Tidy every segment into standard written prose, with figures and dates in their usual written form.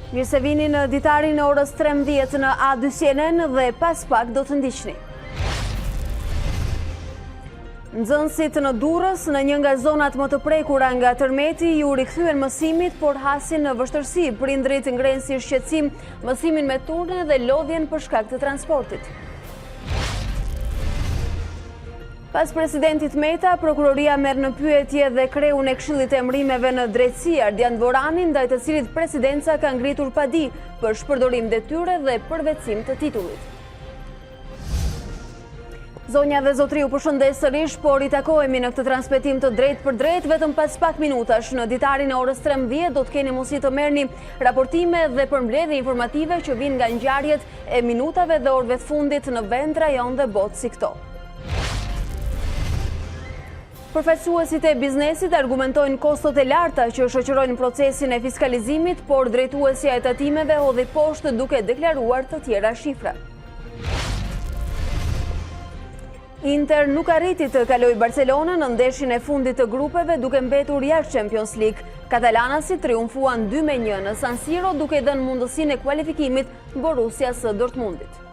Mirë se vini në Ditari në orës 13 në A2CNN dhe pas pak do të ndiqni. Nxënësit në Durrës, në një nga zonat më të prekura nga tërmeti, ju rikthyen mësimit, por hasin në vështirësi. Prindrit ngrenë si shqetësim mësimin me turne dhe lodhjen për shkak të transportit. Pas presidentit Meta, prokuroria merr në pyetje dhe kreun e Këshillit të Emërimeve në Drejtësi Ardian Dvorani, ndaj të cilit presidenca ka ngritur padi për shpërdorim detyre dhe përvetësim të titullit. Zonja dhe zotri, u përshëndes sërish, por i takohemi në këtë transmetim të drejt për drejt vetëm pas pak minutash. Në Ditari në orës 13 do të keni mundësi të merrni raportime dhe përmbledhje informative që vijnë nga ngjarjet e minutave dhe orëve të fundit në vend, rajon dhe botë si këto. Përfaqësuesit e biznesit argumentojnë kostot e larta që shoqërojnë procesin e fiskalizimit, por drejtuesja e tatimeve hodhi poshtë duke deklaruar të tjera shifra. Inter nuk arriti të kaloj Barcelona në ndeshjen e fundit të grupeve duke mbetur jashtë Champions League. Katalanasit triumfuan 2-1 në San Siro duke dhënë mundësinë e kualifikimit Borussias së Dortmundit.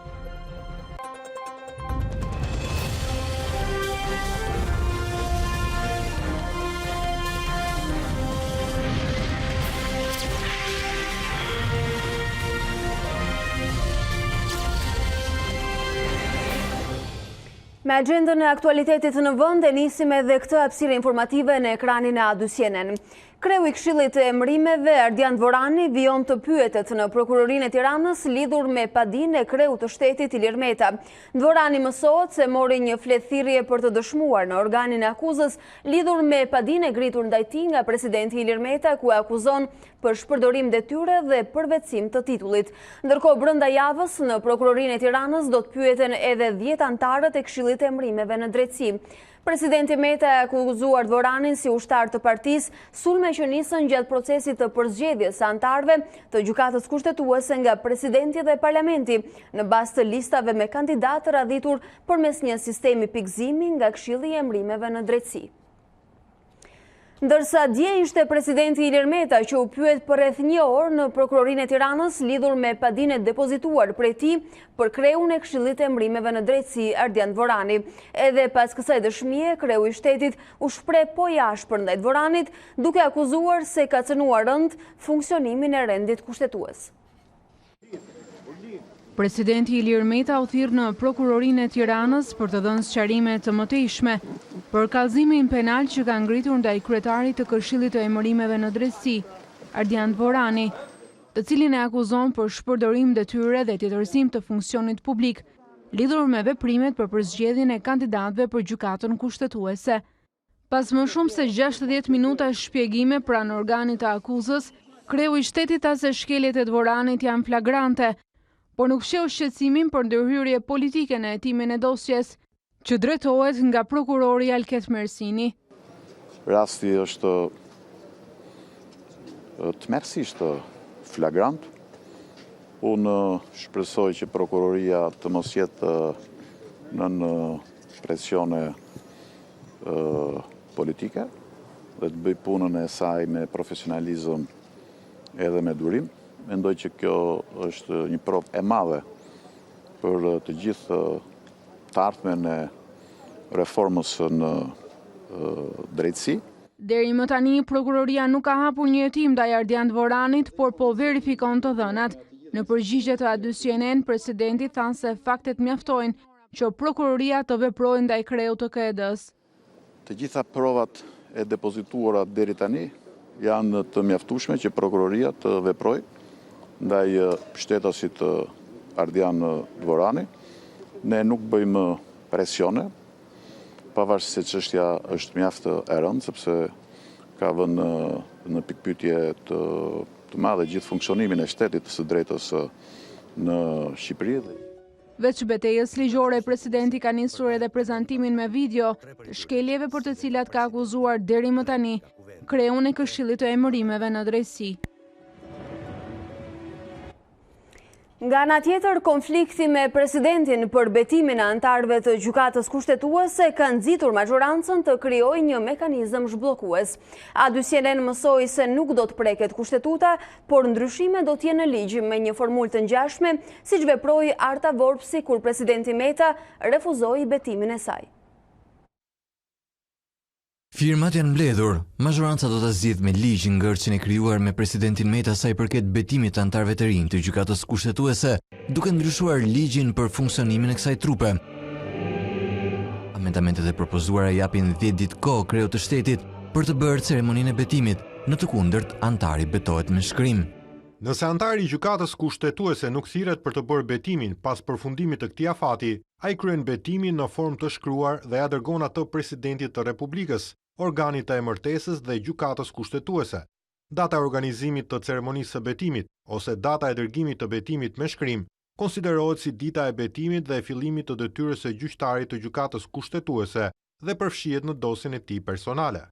Me agendën e aktualitetit në vend e nisim edhe këtë hapësirë informative në ekranin e A2CNN. Kreu i Këshillit të Emërimeve Ardian Dvorani vijon të pyetet në prokurorinë e Tiranës lidhur me padinë e kreut të shtetit Ilir Meta. Dvorani mësohet se mori një fletëthirrje për të dëshmuar në organin e akuzës lidhur me padinë e gritur ndaj tij nga presidenti Ilir Meta, ku e akuzon për shpërdorim detyre dhe përvetësim të titullit. Ndërkohë, brenda javës në prokurorinë e Tiranës do të pyeten edhe 10 anëtarët e Këshillit të Emërimeve në Drejtësi. Presidenti Meta e akuzuar Dvoranin si ushtar të partisë, sulme që nisën gjatë procesit të përzgjedhjes së anëtarëve të gjykatës kushtetuese nga presidenti dhe parlamenti, në bazë të listave me kandidatë radhitur përmes një sistemi pikëzimi nga Këshilli i Emërimeve në Drejtësi. Ndërsa dje ishte presidenti Ilir Meta që u pyet për rreth 1 orë në prokurorinë e Tiranës lidhur me padinë e depozituar prej tij për kreun e Këshillit të Emërimeve në Drejtësi Ardian Dvorani. Edhe pas kësaj dëshmie, kreu i shtetit u shpreh pojashpër ndaj Dvoranit, duke akuzuar se ka cënuar rënd funksionimin e rendit kushtetues. Presidenti Ilir Meta u thirr në prokurorinë e Tiranës për të dhënë sqarime të mëtejshme për kallëzimin penal që ka ngritur ndaj kryetarit të Këshillit të Emërimeve në Drejtësi, Ardian Dvorani, të cilin e akuzon për shpërdorim detyre dhe tjetërsim të funksionit publik, lidhur me veprimet për përzgjedhjen e kandidatëve për gjykatën kushtetuese. Pas më shumë se 60 minuta shpjegime pranë organit të akuzës, kreu i shtetit tha se shkeljet e Dvoranit janë flagrante, por nuk sheu shqetësimin për ndërhyrje politike në hetimin e dosjes, që drejtohet nga prokurori Alket Mersini. Rasti është tmerrsisht flagrant. Unë shpresoj që prokuroria të mos jetë në presione politike dhe të bëj punën e saj me profesionalizëm edhe me durim. Mendoj që kjo është një provë e madhe për të gjithë të ardhmen e reformës në drejtësi. Deri më tani, prokuroria nuk ka hapur një hetim ndaj Ardian Dvoranit, por po verifikon të dhënat. Në përgjigje të A2CNN, presidenti than se faktet mjaftojnë që prokuroria të veprojë ndaj kreut të KED-s. Të gjitha provat e depozituara deri tani janë të mjaftueshme që prokuroria të veprojë ndaj shtetasit Ardian Dvorani. Ne nuk bëjmë presione, pavarësisht se çështja është mjaft e rëndë, sepse ka vënë në pikpyetje të madhe gjithë funksionimin e shtetit së drejtës në Shqipëri. Veç betejës ligjore, presidenti ka nisur edhe prezantimin me video të shkeljeve për të cilat ka akuzuar deri më tani kreun e Këshillit të Emërimeve në Drejtësi. Nga ana tjetër, konflikti me presidentin për betimin e antarëve të gjykatës kushtetuese ka nxitur majorancën të krijojë një mekanizëm zhbllokues. A2CNN mësoi se nuk do të preket kushtetuta, por ndryshime do të jenë në ligj me një formulë të ngjashme, siç veproi Arta Vorpsi kur presidenti Meta refuzoi betimin e saj. Firmat janë mbledhur. Majoranca do ta zgjidhë me ligj ngërçin e krijuar me presidentin Meta sa i përket betimit të antarëve të rinj të gjykatës kushtetuese, duke ndryshuar ligjin për funksionimin e kësaj trupe. Amendamentet e propozuara japin 10 ditë kohë kreut të shtetit për të bërë ceremoninë e betimit, në të kundërt antari betohet me shkrim. Nëse antari i gjykatës kushtetuese nuk thirret për të bërë betimin pas përfundimit të këtij afati, ai kryen betimin në formë të shkruar dhe ja dërgon atë presidentit të Republikës, organit të emërtesës dhe gjykatës kushtetuese. Data e organizimit të ceremonisë së betimit ose data e dërgimit të betimit me shkrim konsiderohet si dita e betimit dhe e fillimit të detyrës së gjyqtarit të gjykatës kushtetuese dhe përfshihet në dosjen e tij personale.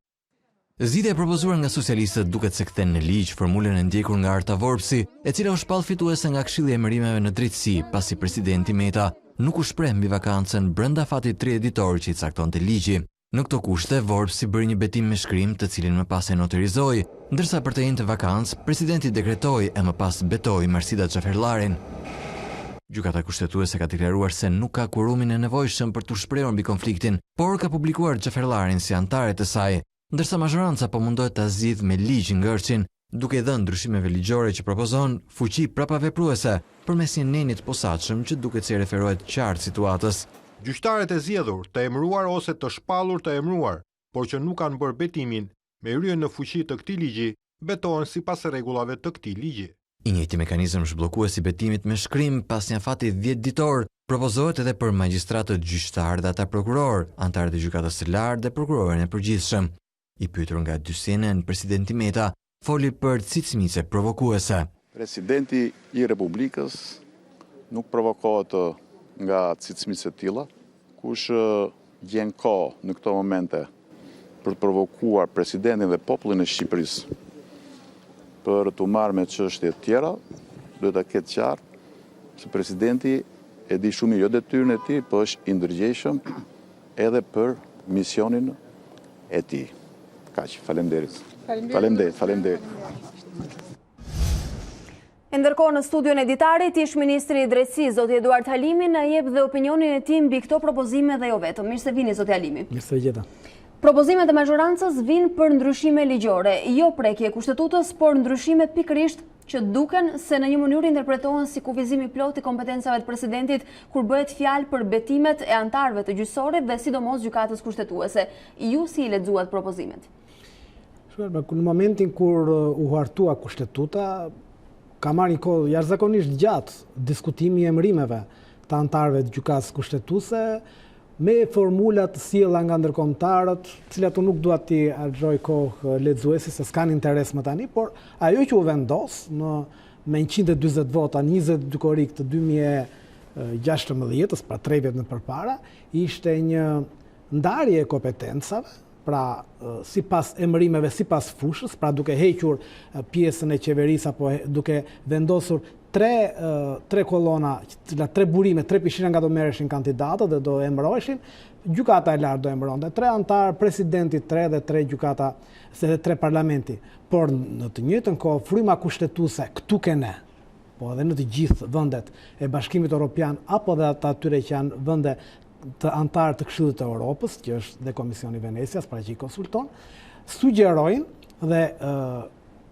Zgjidhja e propozuar nga socialistët duket se kthen në ligj formulën e ndjekur nga Arta Vorpsi, e cila u shpall fituese nga Këshilli i Emërimeve në Drejtësi, pasi presidenti Meta nuk u shpreh mbi vakancën brenda afatit 3 ditor që i caktonte ligji. Në këto kushte, Vorpsi bëri një betim me shkrim, të cilin më pas e notarizoi, ndërsa për të njëjtën vakancë, presidenti dekretoi e më pas betoi Marsida Xhaferllarin. Gjykata kushtetuese ka deklaruar se nuk ka kuorumin e nevojshëm për të shprehur mbi konfliktin, por ka publikuar Xhaferllarin si antare të saj, ndërsa majoranca po mundohet ta zgjidhë me ligj ngërçin, duke dhënë ndryshimeve ligjore që propozon fuqi prapavepruese përmes një neni të posaçëm që duket se referohet qartë situatës. Gjyqtarët e zgjedhur, të emëruar ose të shpallur të emëruar, por që nuk kanë bërë betimin, me hyrjen në fuqi të këtij ligji, betohen sipas rregullave të këtij ligji. I njëjti mekanizëm zhbllokues i betimit me shkrim pas një afati 10 ditor propozohet edhe për magjistratët gjyqtar dhe ata prokuror, antarët e gjykatës së lartë dhe prokurorin e përgjithshëm. I pyetur nga A2CNN, presidenti Meta foli për cicmice provokuese. Presidenti i Republikës nuk provokohet nga cicmice të tilla, kush gjen kohë në këto momente për të provokuar presidentin dhe popullin e Shqipërisë për të marrë me çështje të tjera, duhet ta ketë qartë se presidenti e di shumë jo detyrën e tij, por është i ndërgjegjshëm edhe për misionin e tij. Kaq, faleminderit. Faleminderit. Ndërkohë në studion e Ditarit, ish ministri i Drejtësisë zoti Eduard Halimi na jep dhe opinionin e tij mbi këto propozime dhe jo vetëm. Mirë se vini zoti Halimi. Mirë se gjeta. Propozimet e majorancës vinë për ndryshime ligjore, jo prekje kushtetutës, por ndryshime pikërisht që duken se në një mënyrë interpretohen si kufizim i plot i kompetencave të presidentit kur bëhet fjalë për betimet e antarëve të gjyqësorit dhe sidomos gjykatës kushtetuese. Ju si i lexuat propozimet? Në momentin kur u hartua kushtetuta, ka marrë një kohë jashtëzakonisht gjatë diskutimi i emërimeve të antarëve të gjykatës kushtetuese me formula të sjella nga ndërkombëtarët, të cilat unë nuk dua t'i harxoj kohë lexuesit se s'kan interes më tani, por ajo që u vendos me 140 vota 20 dykorik të 2016, pra 3 vjet më përpara, ishte një ndarje e kompetencave, pra sipas emërimeve, sipas fushës, pra duke hequr pjesën e qeverisë apo duke vendosur tre kolona, tre burime, tre pishira nga do merreshin kandidatët dhe do emëroheshin, gjykata e lartë do emëronte 3 antar, presidenti 3 dhe 3 gjykata, se dhe 3 parlamenti. Por në të njëjtën kohë fryma kushtetuese këtu ke ne, po edhe në të gjithë vendet e Bashkimit Evropian apo dhe atyre që janë vende të antarë të Këshillit të Europës, që është dhe Komisioni Venecias, pra që i konsulton, sugjerojnë dhe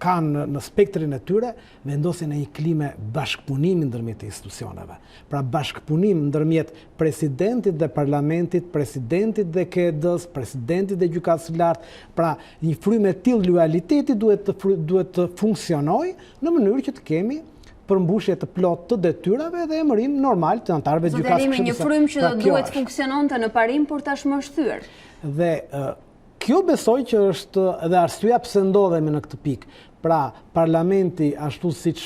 kanë në spektrin e tyre vendosjen e një klime bashkëpunimi ndërmjet institucioneve. Pra bashkëpunim ndërmjet presidentit dhe parlamentit, presidentit dhe KED-s, presidentit dhe gjykatës së lartë, pra një frymë e tillë lojaliteti duhet të funksionojë në mënyrë që të kemi përmbushje të plot të detyrave dhe emërim normal të antarëve të gjykatës kushtetuese. Një frymë që duhet funksiononte në parim, por tashmë është thyer. Dhe kjo besoj që është edhe arsyeja pse ndodhemi në këtë pikë. Pra, parlamenti, ashtu siç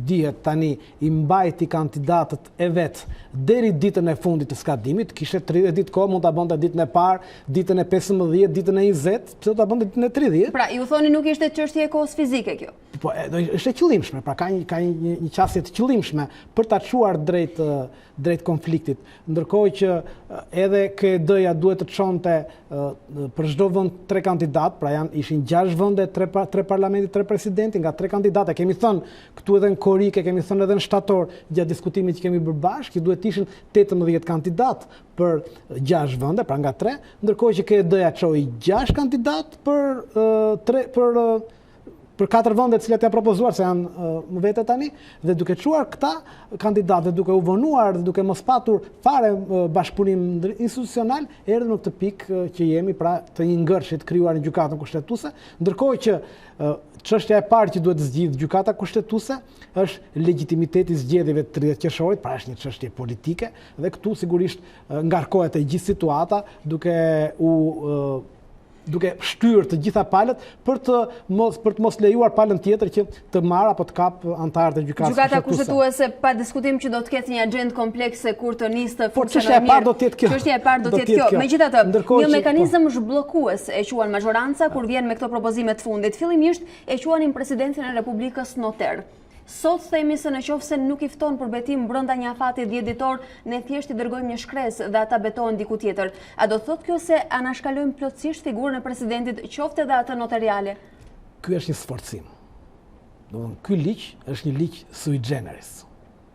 dihet tani, i mbajti kandidatët e vet deri ditën e fundit të skadimit, kishte 30 ditë kohë, mund ta bënte ditën e parë, ditën e 15, ditën e 20, pse do ta bënte ditën e 30? Pra, ju thoni nuk ishte çështje e kohës fizike kjo. Po, është e qëllimshme, pra ka një qasje të qëllimshme për ta çuar drejt konfliktit. Ndërkohë që edhe KD-ja duhet të çonte për çdo vend 3 kandidat, pra ishin 6 vende, 3 parlamenti, 3 presidenti, nga 3 kandidate. Kemi thënë këtu edhe në korike, kemi thënë edhe në shtator, gjatë diskutimit që kemi bërë bashkë, që duhet ishin 18 kandidat për 6 vende, pra nga 3, ndërkohë që KD-ja çoi 6 kandidat për 4 vende të cilat ja propozuar, se janë më vete tani, dhe duke çuar këta kandidatë, duke u vonuar dhe duke mos patur fare bashkëpunim institucional, erdhëm në këtë pikë që jemi, pra të një ngërshit krijuar në gjykatën kushtetuese, ndërkohë që çështja e parë që duhet të zgjidhë gjykata kushtetuese është legitimiteti i zgjedhjeve të 30 qershorit, pra është një çështje politike, dhe këtu sigurisht ngarkohet e gjithë situata duke shtyrë të gjitha palët për të mos lejuar palën tjetër që të marrë apo të kapë antarët e gjykatës kushtetuese. Gjykata kushtetuese pa diskutim që do të ketë një agjendë komplekse kur të nisë funksionar mirë. Çështja e parë do të jetë kjo. Çështja e parë do të jetë kjo. Megjithatë, një mekanizëm zhbllokues e quajnë majoranca kur vjen me këto propozime të fundit. Fillimisht e quanin presidentin e Republikës noter. Sot themi se në qoftë se nuk i fton për betim brenda një afati 10 ditor, ne thjesht i dërgojmë një shkresë dhe ata betohen diku tjetër. A do thotë kjo se anashkalojmë plotësisht figurën e presidentit, qoftë edhe atë notariale? Ky është një sforcim. Ky ligj është një ligj sui generis.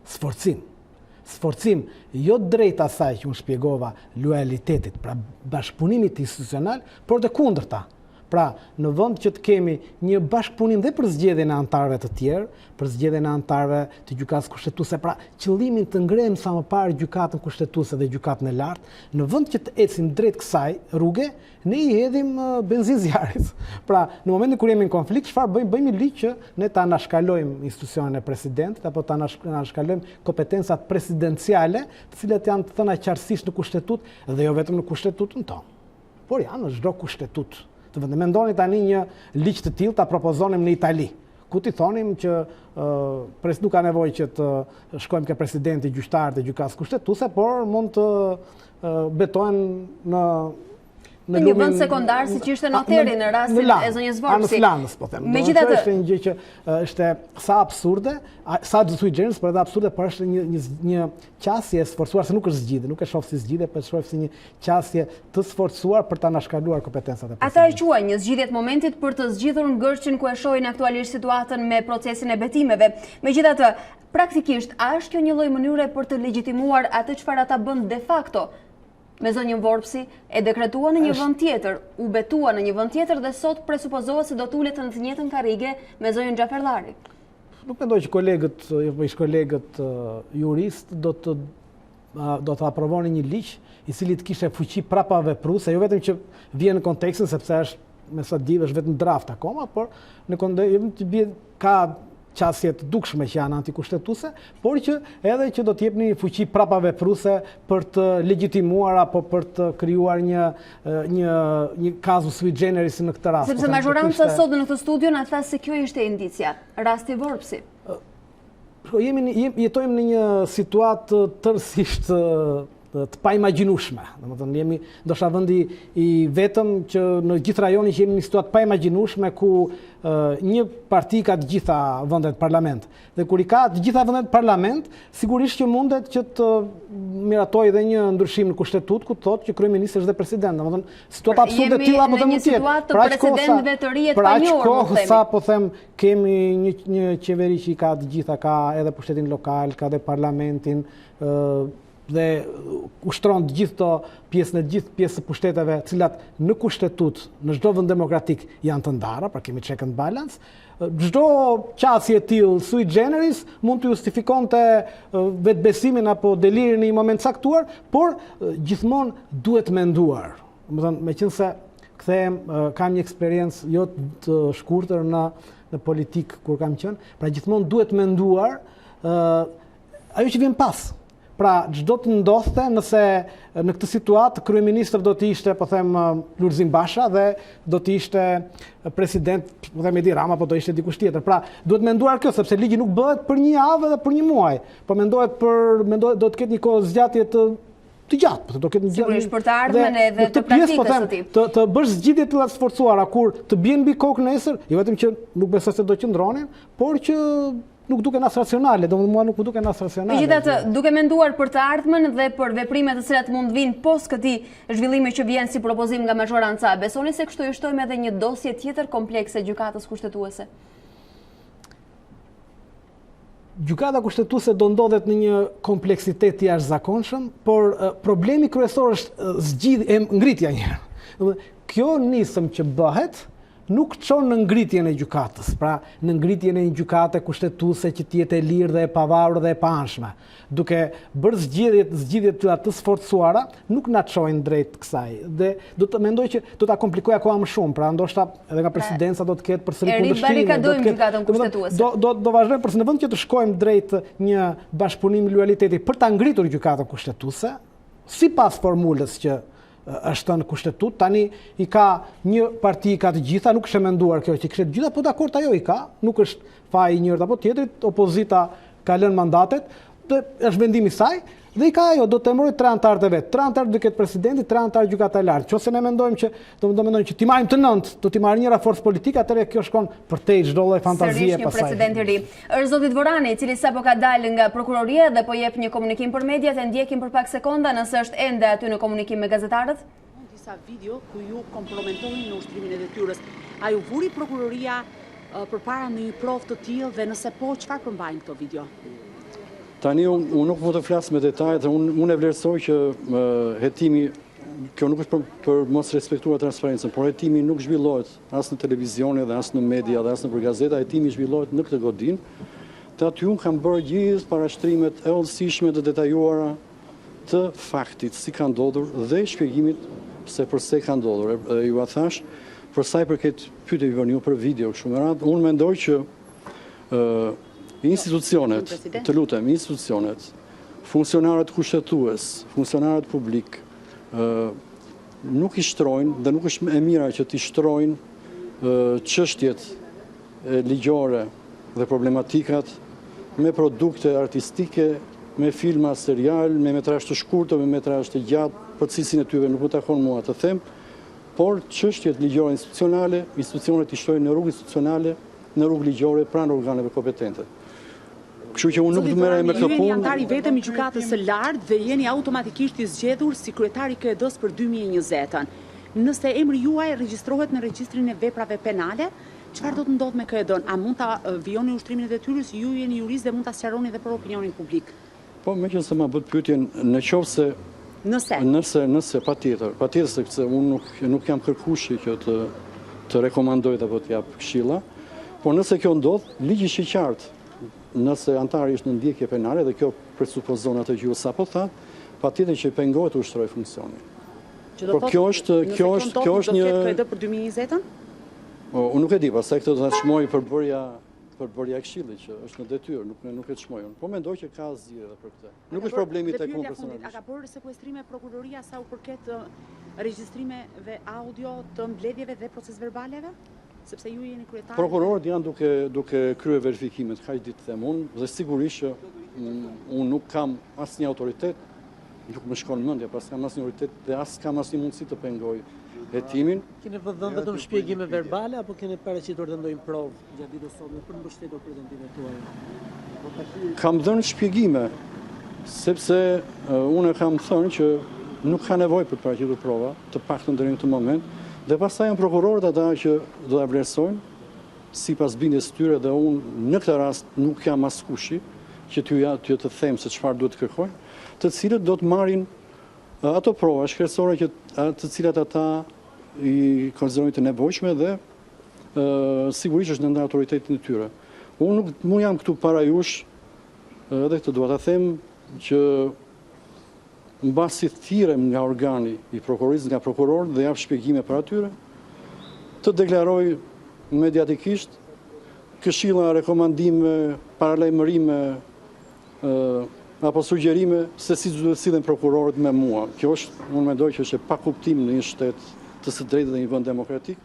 Sforcim jo drejt asaj që unë shpjegova lojalitetit, pra bashkëpunimit institucional, por të kundërta. Pra, në vend që të kemi një bashkëpunim dhe për zgjedhjen e antarëve të tjerë, për zgjedhjen e antarëve të gjykatës kushtetuese, pra qëllimin të ngrejmë sa më parë gjykatën kushtetuese dhe gjykatën e lartë, në vend që të ecim drejt kësaj rruge, ne i hedhim benzin zjarrit. Pra, në momentin kur jemi në konflikt, çfarë bëjmë ligj që ne ta anashkalojmë institucionin e presidentit apo ta anashkalojmë kompetencat presidenciale, të cilat janë të thëna qartësisht në kushtetut dhe jo vetëm në kushtetutën tonë, por janë në çdo kushtetutë. Mendoni tani një ligj të tillë ta propozonim në Itali, ku ti thonim që nuk ka nevojë që të shkojmë ke presidenti, gjyqtarët e gjykatës kushtetuese, por mund të betohen në një vend sekondar siç ishte noteri në rastin e zonjës Vorpsi. Në Flanës, po them. Megjithatë, është një gjë që është sa absurde, sa sui generis, por edhe absurde, por është një qasje e sforcuar, se nuk është zgjidhje, nuk e shoh si zgjidhje, por e shoh si një qasje të sforcuar për ta anashkaluar kompetencat e presidentit. Ata e quajnë një zgjidhje të momentit për të zgjidhur ngërçin ku e shohin aktualisht situatën me procesin e betimeve. Megjithatë, praktikisht, a është kjo një lloj mënyre për të legjitimuar atë çfarë ata bën de facto? Me zonjën Vorpsi e dekretua në një vend tjetër, u betua në një vend tjetër dhe sot presupozohet se do të ulet në të njëjtën karrige me zonjën Xhaferllari. Nuk mendoj që kolegët juristë do të aprovonin një ligj i cili të kishte fuqi prapa vepruese, jo vetëm që vjen në kontekstin sepse është me sa di është vetëm draft akoma, por ka qasje të dukshme që janë antikushtetuese, por që edhe që do të jepni një fuqi prapa vepruese për të legjitimuar apo për të krijuar një casus sui generis në këtë rast. Sepse majoranca sot në këtë studio na tha se kjo ishte indicia, rasti Vorpsi. Jetojmë në një situatë tërësisht të paimagjinueshme. Domethënë jemi ndoshta vendi i vetëm që në gjithë rajonin që jemi në një situatë paimagjinueshme ku një parti ka të gjitha vendet parlament. Dhe kur i ka të gjitha vendet parlament, sigurisht që mundet që të miratojë edhe një ndryshim në kushtetut ku thotë që kryeministri është dhe president. Domethënë situata absurde e tilla apo të mund të jetë. Pra presidentëve të ri të panjohur, sa po them, kemi një qeveri që i ka të gjitha, ka edhe pushtetin lokal, ka edhe parlamentin, dhe ushtron të gjithë gjithë pjesë të pushteteve, cilat në kushtetut, në çdo vend demokratik janë të ndara, pra kemi check and balance. Çdo qasje e tillë sui generis mund të justifikonte vetbesimin apo delirin në një moment caktuar, por gjithmonë duhet menduar. Domethënë, meqense kthehem, kam një eksperiencë jo të shkurtër në politik kur kam qenë, pra gjithmonë duhet menduar ajo që vjen pas. Pra, çdo të ndodhte nëse në këtë situatë kryeministri do të ishte, po them, Lulzim Basha dhe do të ishte president, po them Edi Rama, po do ishte dikush tjetër. Pra, duhet menduar kjo sepse ligji nuk bëhet për një javë dhe për një muaj, po mendohet do të ketë një kohë zgjatje të gjatë, do ketë një sigurisht për të ardhmen edhe të praktikës së tij. Të bësh zgjidhje të sforcuara kur të bien mbi kokë nesër, jo vetëm që nuk besoj se do qëndronin, por që nuk duken as racionale, domethënë nuk duken as racionale. Megjithatë, duke menduar për të ardhmen dhe për veprimet të cilat mund vinë pas këtij zhvillimi që vjen si propozim nga majoranca, besoni se kështu i shtojmë edhe një dosje tjetër komplekse gjykatës kushtetuese? Gjykata kushtetuese do ndodhet në një kompleksitet të jashtëzakonshëm, por problemi kryesor është ngritja një herë. Kjo nisëm që bëhet nuk çon në ngritjen e gjykatës, pra në ngritjen e një gjykate kushtetuese që të jetë e lirë dhe e pavarur dhe e paanshme. Duke bërë zgjidhje të sforcuara, nuk na çojnë drejt kësaj. Dhe do të mendoj që do ta komplikojë akoma më shumë, pra ndoshta edhe nga presidenca do të ketë përsëri kundërshtim. Gjykatën kushtetuese. Do vazhdojmë përse në vend që të shkojmë drejt një bashkëpunimi lojaliteti për ta ngritur gjykatën kushtetuese, sipas formulës që është në kushtetut, tani i ka një parti, i ka të gjitha, nuk është e menduar kjo që i kështë të gjitha, po dakord ajo i ka, nuk është faj njërët apo tjetrit, opozita ka lënë mandatet, dhe është vendimi saj, dhe i ka ajo, do të emëroj 3 antarët e vetë, 3 antarët do ketë presidenti, 3 antarët gjykata e lartë. Qose ne mendojmë që t'i marrim të 9, do t'i marrim njëra forcë politike, atëherë kjo shkon përtej çdo lloj fantazie pasaj. Sërish një president i ri. Është zoti Dvorani, i cili sapo ka dalë nga prokuroria dhe po jep një komunikim për mediat, e ndjekim për pak sekonda nëse është ende aty në komunikim me gazetarët. Disa video ku ju kompromentojnë në ushtrimin e detyrës. A ju vuri prokuroria përpara në një provë të tillë dhe nëse po, çfarë përmbajnë këto video? Tani unë nuk mund të flas me detajet, unë e vlerësoj që hetimi, kjo nuk është për mos respektuar transparencën, por hetimi nuk zhvillohet as në televizione dhe as në media dhe as në për gazeta, hetimi zhvillohet në këtë godinë. Të aty unë kam bërë gjithë parashtrimet e hollësishme të detajuara të faktit si ka ndodhur dhe shpjegimit se përse ka ndodhur. Ju a thash, për sa i përket pyetjeve vënë për video kështu me radhë, unë mendoj që institucionet, të lutem, institucionet, funksionarët kushtetues, funksionarët publik, nuk i shtrojnë dhe nuk është e mira që t'i shtrojnë çështjet ligjore dhe problematikat me produkte artistike, me filma serial, me metrazh të shkurtër, me metrazh të gjatë, për cilësinë e tyre nuk më takon mua të them, por çështjet ligjore institucionale, institucionet i shtrojnë në rrugë institucionale, në rrugë ligjore pranë organeve kompetente. Kështu që unë nuk do merrem me këtë punë. Ju jeni antar i vetëm i gjykatës së lartë dhe jeni automatikisht i zgjedhur si kryetari i KED-s për 2020-ën. Nëse emri juaj regjistrohet në regjistrin e veprave penale, çfarë do të ndodhë me KED-n? A mund ta vijoni ushtrimin e detyrës? Ju jeni jurist dhe mund ta sqaroni edhe për opinionin publik. Po, meqense ma bët pyetjen, nëse patjetër sepse unë nuk jam kërkushi që të rekomandoj apo të jap këshilla, por nëse kjo ndodh, ligji është i qartë. Nëse antari është në ndjekje penale dhe kjo presupozon atë që ju sapo thatë, patjetër që pengohet të ushtrojë funksionin. Por kjo është një KED për 2020-ën? Unë nuk e di, pastaj këtë do ta çmoj përbërja e këshillit që është në detyrë, nuk e çmoj unë. Po mendoj që ka zgjidhje edhe për këtë. Nuk është problemi tek unë personalisht. A ka bërë sekuestrime prokuroria sa u përket regjistrimeve audio të mbledhjeve dhe proces verbaleve? Sepse ju jeni kryetar. Prokurorët janë duke kryer verifikimet, kaq ditë them unë, dhe sigurisht që unë nuk kam asnjë autoritet, nuk më shkon mendja, pas kam asnjë autoritet dhe as kam asnjë mundësi të pengoj hetimin. Keni dhënë vetëm shpjegime verbale apo keni paraqitur të ndonjë provë gjatë ditës sot për mbështetur pretendimeve tuaja? Kam dhënë shpjegime, sepse unë kam thënë që nuk ka nevojë për të paraqitur prova, të paktën deri në këtë moment. Dhe pastaj janë prokurorët ata që do ta vlerësojnë sipas bindjes së tyre dhe unë në këtë rast nuk jam askushi që t'ju të them se çfarë duhet të kërkojnë, të cilët do të marrin ato prova shkresore të cilat ata i konsiderojnë të nevojshme dhe sigurisht është ndër autoritetin e tyre. Unë jam këtu para jush edhe këtë dua ta them që mbasi thirrem nga organi i prokurorisë, nga prokurorët dhe jap shpjegime për atyre, të deklaroj mediatikisht këshilla, rekomandime, paralajmërime apo sugjerime se si duhet sillen prokurorët me mua. Kjo është, unë mendoj që është e pa kuptim në një shtet të së drejtë dhe një vend demokratik.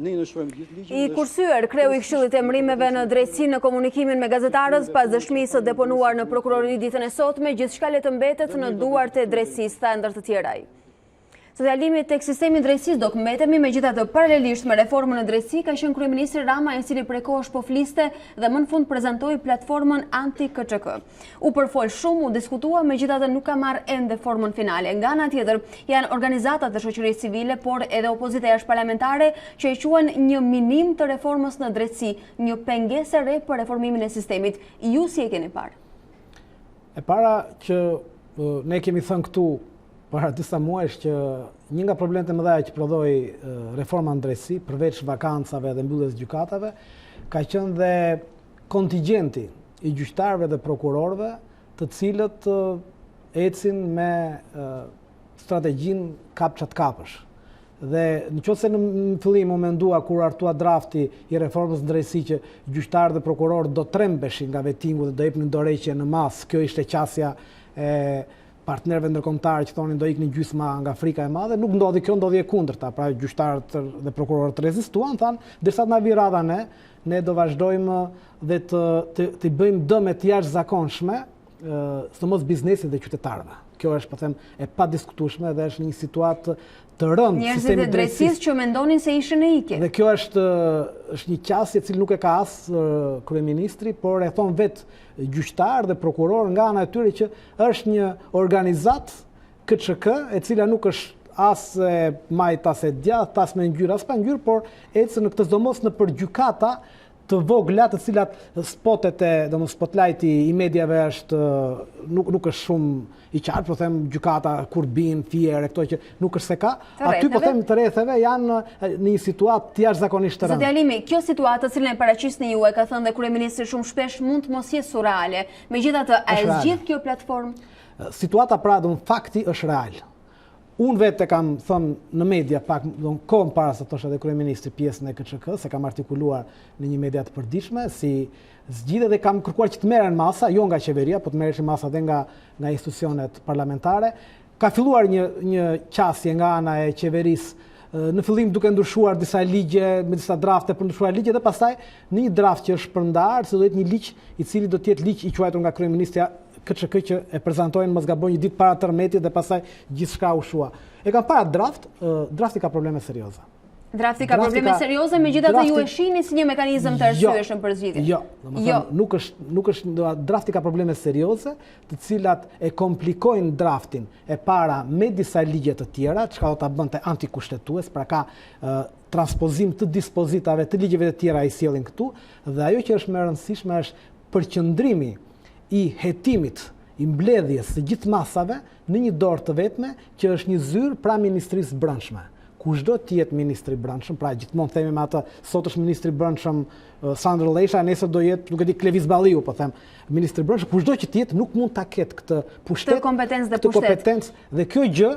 Ne në shohim gjithë ligjin. I kursyer kreu i Këshillit të Emërimeve në drejtësi në komunikimin me gazetarët pas dëshmisë së deponuar në prokurori ditën e sotme, gjithçka le të mbetet në duart e drejtësisë, tha ndër të tjeraj. Socialimi tek sistemi i drejtësisë do mbetemi, megjithatë paralelisht me reformën e drejtësisë ka qenë kryeministri Rama i cili prej kohësh po fliste dhe më në fund prezantoi platformën anti-KÇK. U përfol shumë, u diskutua, megjithatë nuk ka marrë ende formën finale. Nga ana tjetër janë organizatat e shoqërisë civile, por edhe opozita jashtëparlamentare që e quajnë një minim të reformës në drejtësi, një pengesë e re për reformimin e sistemit. Ju si e keni parë? E para që ne kemi thënë këtu para disa muajsh që një nga problemet e mëdha që prodhoi reforma në drejtësi, përveç vakancave dhe mbylljes gjykatave, ka qenë dhe kontingjenti i gjyqtarëve dhe prokurorëve, të cilët ecin me strategjinë kapçat kapësh. Dhe nëse në fillim u mendua kur artua drafti i reformës në drejtësi që gjyqtarët dhe prokurorët do trembeshin nga vetingu dhe do jepnin dorëheqje në masë, kjo ishte qasja e partnerëve ndërkombëtarë që thonin do iknin gjysma nga Afrika e Madhe, nuk ndodhi kjo, ndodhi e kundërta. Pra gjyqtarët dhe prokurorët rezistuan, thanë, derisa të na vi radha ne do vazhdojmë dhe të bëjmë dëme të jashtëzakonshme, sidomos biznesit dhe qytetarëve. Kjo është, po them, e padiskutueshme dhe është një situatë të rëndë njerëzit e drejtësisë që mendonin se ishin në ikje. Dhe kjo është një qasje e cilë nuk e ka as kryeministri, por e thon vetë gjyqtar dhe prokuror nga ana e tyre që është një organizat KÇK e cila nuk është as e majt as e djathtë, as me ngjyrë as pa ngjyrë, por ecën në këtë sidomos në përgjykata të vogla, të cilat spotlighti i mediave është nuk është shumë i qartë, po them gjykata kur bin, fiere, këto që nuk është se ka. Aty po them të rretheve janë në një situatë të jashtëzakonisht të rëndë. Zoti Alimi, kjo situatë cilën e paraqisni ju, e ka thënë dhe kryeministri shumë shpesh, mund të mos jetë surreale. Megjithatë, a e zgjidh kjo platformë? Situata pra do fakti është real. Unë vetë kam thënë në media pak kohën para se thoshte edhe kryeministri pjesën e KÇK, se kam artikuluar në një media të përditshme si zgjidhje dhe kam kërkuar që të merren masa, jo nga qeveria, por të merreshin masa edhe nga institucionet parlamentare. Ka filluar një qasje nga ana e qeverisë në fillim duke ndryshuar disa ligje, me disa drafte për ndryshuar ligje dhe pastaj në një draft që është përndar, se do jetë një ligj i cili do të jetë ligj i quajtur nga kryeministri KÇK që e prezantojnë mos gaboj një ditë para tërmetit dhe pastaj gjithçka u shua. E kam para drafti ka probleme serioze. Drafti ka probleme serioze, megjithatë ju e shihni si një mekanizëm të arsyeshëm për zgjidhje. Jo, nuk është drafti ka probleme serioze, të cilat e komplikojnë draftin e para me disa ligje të tjera, çka do ta bënte antikushtetues, pra ka transpozim të dispozitave të ligjeve të tjera i sjellin këtu, dhe ajo që është më e rëndësishme është përqendrimi i hetimit, i mbledhjes së gjithë masave në një dorë të vetme që është një zyrë pra Ministrisë Brendshme. Kushdo të jetë ministri i brendshëm, pra gjithmonë themi me atë, sot është ministri i brendshëm Sandro Lesha, nesër do jetë, nuk e di, Klevis Balliu, po them, ministri i brendshëm, kushdo që të jetë nuk mund ta ketë këtë pushtet, këtë kompetencë dhe kjo gjë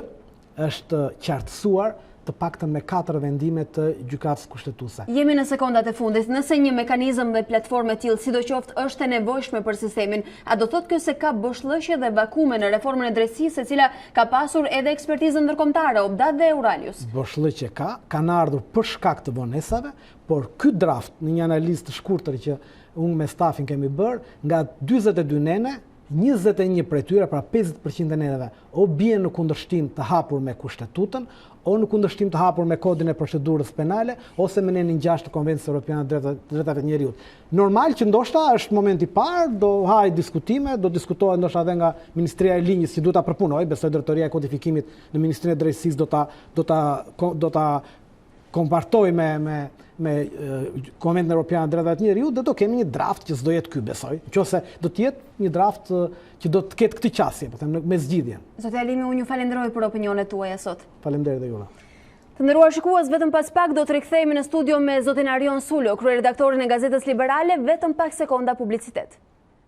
është qartësuar të paktën me 4 vendime të gjykatës kushtetuese. Jemi në sekondat e fundit. Nëse një mekanizëm dhe platformë e tillë sidoqoftë është e nevojshme për sistemin, a do thotë kjo se ka boshllëqe dhe vakume në reformën e drejtësisë, e cila ka pasur edhe ekspertizën ndërkombëtare, Obdat dhe Euralius? Boshllëqe kanë ardhur për shkak të vonesave, por ky draft në një analizë të shkurtër që unë me stafin kemi bërë, nga 42 nene, 21 prej tyre, pra 50% e neneve, o bien në kundërshtim të hapur me kushtetutën, o në kundërshtim të hapur me kodin e procedurës penale, ose me nenin 6 të Konvencijës Europiane të Drejtave të Njeriut. Normal që ndoshta është momenti i parë, do haj diskutime, do diskutohet ndoshta edhe nga Ministria e Linjës që duhet ta përpunojë, besoj drejtoria e kodifikimit në Ministrinë e Drejtësisë do ta kompartoj me Konventin Europian të Drejtave të Njeriut, dhe do kemi një draft që s'do jetë ky, besoj. Nëse do të jetë një draft që do të ketë këtë qasje, po them me zgjidhjen. Zoti Alimi, unë ju falenderoj për opinionet tuaja sot. Faleminderit dhe juve. Të nderuar shikues, vetëm pas pak do të rikthehemi në studio me zotin Arion Sulo, kryeredaktorin e Gazetës Liberale, vetëm pak sekonda publicitet.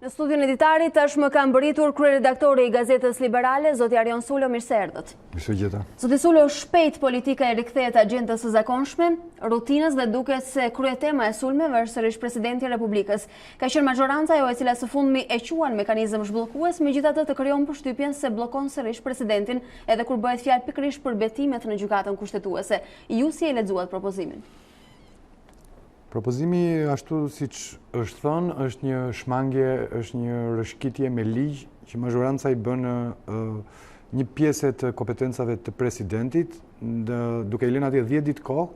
Në studion e Ditari tashmë ka mbërritur kryeredaktori i Gazetës Liberale, zoti Arion Sulo, mirë se erdhët. Mirësëgjeta. Zoti Sulo, shpejt politika e rikthehet agjendës së zakonshme, rutinës dhe duket se kryetema e sulmeve është sërish presidenti i Republikës. Ka qenë majoranca ajo e cila së fundmi e quan mekanizëm zhbllokues, megjithatë të krijon përshtypjen se bllokon sërish presidentin edhe kur bëhet fjalë pikërisht për betimet në gjykatën kushtetuese. Ju si e lexuat propozimin? Propozimi, ashtu siç është thënë, është një shmangje, është një rëshkitje me ligj që majoranca i bën një pjesë të kompetencave të presidentit, duke i lënë atje 10 ditë kohë,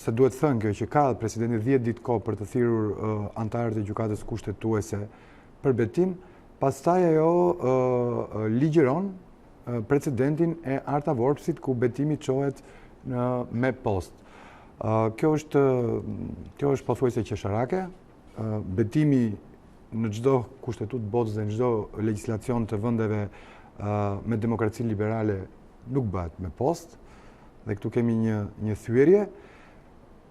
se duhet thënë kjo që ka presidenti 10 ditë kohë për të thirrur antarët e gjykatës kushtetuese për betim, pastaj ajo ligjëron precedentin e Arta Vorpsit ku betimi çohet me post. Kjo është pothuajse qesharake. Betimi në çdo kushtetutë botës dhe në çdo legjislacion të vendeve me demokraci liberale nuk bëhet me post, dhe këtu kemi një thyerje,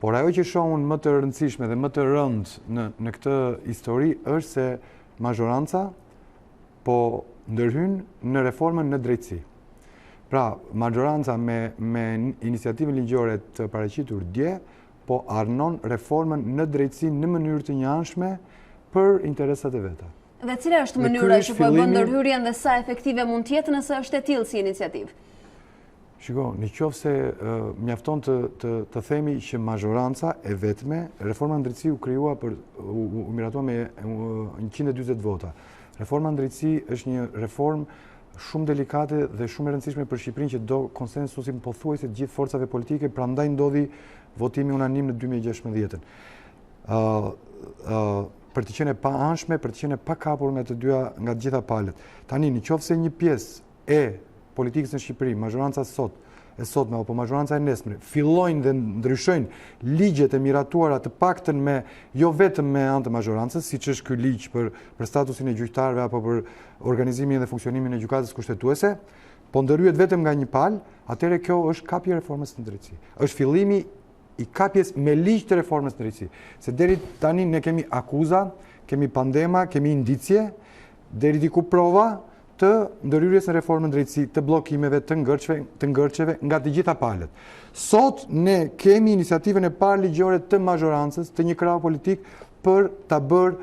por ajo që shohun më të rëndësishme dhe më të rëndë në këtë histori është se majoranca po ndërhyn në reformën në drejtësi. Pra, majoranca me iniciativën ligjore të paraqitur dje, po arnon reformën në drejtësi në mënyrë të njëanshme për interesat e veta. Dhe cila është mënyra që po e bën ndërhyrjen dhe sa efektive mund të jetë nëse është e tillë si iniciativë? Shiko, nëse mjafton të themi që majoranca e vetme, reforma në drejtësi u miratua me 140 vota. Reforma në drejtësi është një reformë shumë delikate dhe shumë e rëndësishme për Shqipërinë që do konsensusin pothuajse të gjithë forcave politike, prandaj ndodhi votimi unanim në 2016. Për të qenë pa anshme, për të qenë pa kapur nga të gjitha palët. Tani, nëse një pjesë e politikës në Shqipëri, majoranca sotme apo majoranca e nesme, fillojnë dhe ndryshojnë ligjet e miratuara të paktën me jo vetëm me anë të majorancës, siç është ky ligj për statusin e gjyqtarëve apo për organizimin dhe funksionimin e gjykatës kushtetuese, po ndërhyet vetëm nga një palë, atëherë kjo është kapje e reformës në drejtësi. Është fillimi i kapjes me ligj të reformës në drejtësi. Se deri tani ne kemi akuza, kemi pandema, kemi indicje, deri diku prova të ndërhyrjes në reformën në drejtësi, të bllokimeve, të ngërçeve nga të gjitha palët. Sot ne kemi iniciativën e parë ligjore të majorancës, të një krahu politik për ta bërë